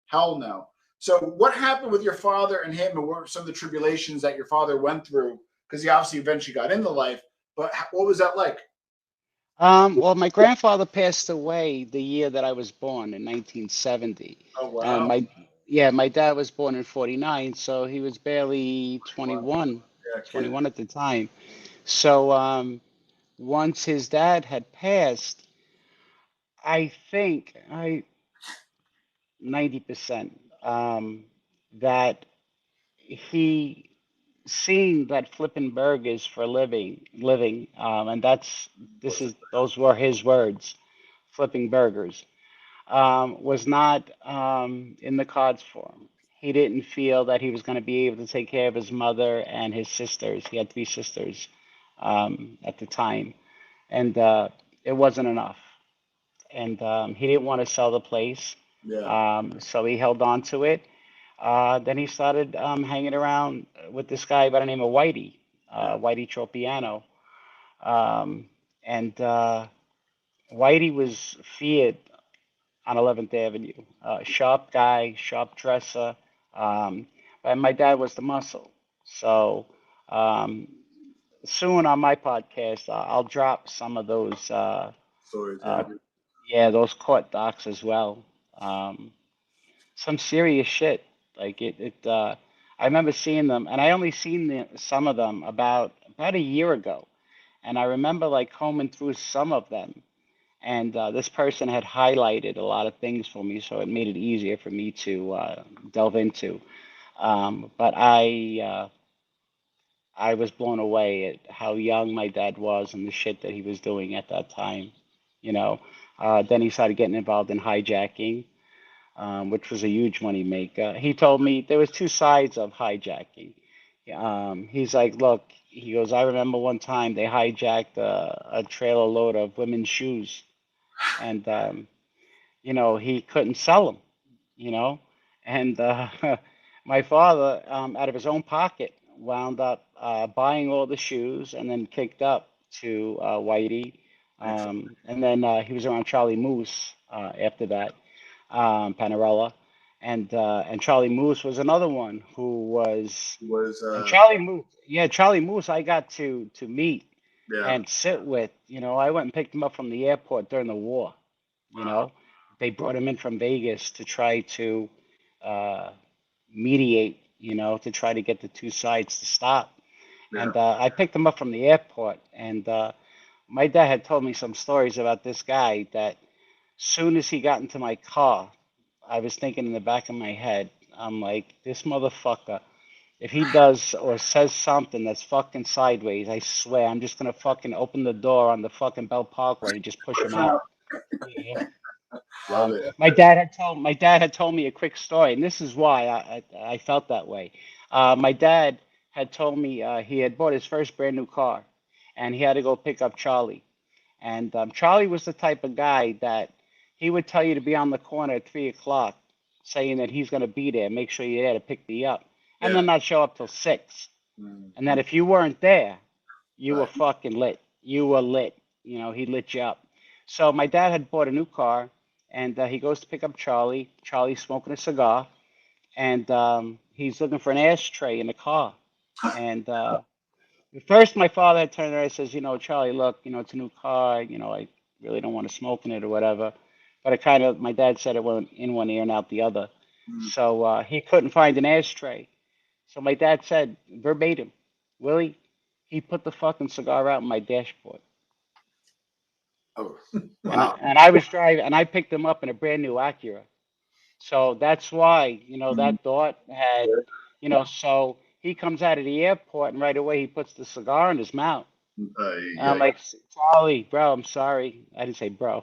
Hell no. So what happened with your father and him, and what were some of the tribulations that your father went through? Because he obviously eventually got into life, but what was that like? Well, my grandfather passed away the year that I was born in 1970. Oh And wow. my dad was born in 49, so he was barely Wow. 21, Yeah, kid. 21 at the time. So once his dad had passed, I think 90% that he seen that flipping burgers for a living, and What's it? those were his words, flipping burgers, was not in the cards for him. He didn't feel that he was going to be able to take care of his mother and his sisters. He had three sisters at the time, and it wasn't enough. And he didn't want to sell the place, Yeah. so he held on to it. Then he started hanging around with this guy by the name of Yeah. Whitey Tropiano. Um, and Whitey was feared on 11th Avenue. Sharp guy, sharp dresser. Um, and my dad was the muscle. So um, soon on my podcast, I'll drop some of those, Stories. uh, yeah, those court docs as well. Um, some serious shit. I remember seeing them, and I only seen some of them about a year ago, and I remember like combing through some of them, and this person had highlighted a lot of things for me, so it made it easier for me to delve into. But I was blown away at how young my dad was and the shit that he was doing at that time. You know, then he started getting involved in hijacking, which was a huge money maker. He told me there was two sides of hijacking. He's like, look, he goes, I remember one time they hijacked a trailer load of women's shoes, and he couldn't sell them, you know, and my father, out of his own pocket, wound up buying all the shoes and then kicked up to Whitey, Excellent. and then he was around Charlie Moose after that, Panarella, and Charlie Moose was another one who was, Was and Charlie Moose, yeah, Charlie Moose, I got to meet yeah. and sit with. I went and picked him up from the airport during the war. You Wow. know, they brought him in from Vegas to try to uh, mediate. To try to get the two sides to stop. Yeah. And I picked him up from the airport, and my dad had told me some stories about this guy that soon as he got into my car, I was thinking in the back of my head, I'm like, this motherfucker, if he does or says something that's fucking sideways, I swear I'm just gonna fucking open the door on the fucking Bell Parkway and just push him out. Yeah. Love it. My dad had told me a quick story, and this is why I felt that way. My dad had told me he had bought his first brand new car, and he had to go pick up Charlie. And Charlie was the type of guy that he would tell you to be on the corner at 3 o'clock, saying that he's going to be there, make sure you're there to pick me up, and Yeah. then not show up till 6. Mm. And that if you weren't there, you were Right. fucking lit. You were lit. He lit you up. So my dad had bought a new car, and he goes to pick up Charlie. Charlie's smoking a cigar, and he's looking for an ashtray in the car. And first, my father had turned around and says, Charlie, look, it's a new car. I really don't want to smoke in it or whatever. But my dad said it went in one ear and out the other. Mm. So he couldn't find an ashtray. So my dad said verbatim, Willie, he put the fucking cigar out in my dashboard. Oh. And Wow. I was driving, and I picked him up in a brand new Acura. So that's why, Mm. that thought had, so he comes out of the airport, and right away he puts the cigar in his mouth. And I'm Yeah. like, Charlie, bro, I'm sorry. I didn't say bro.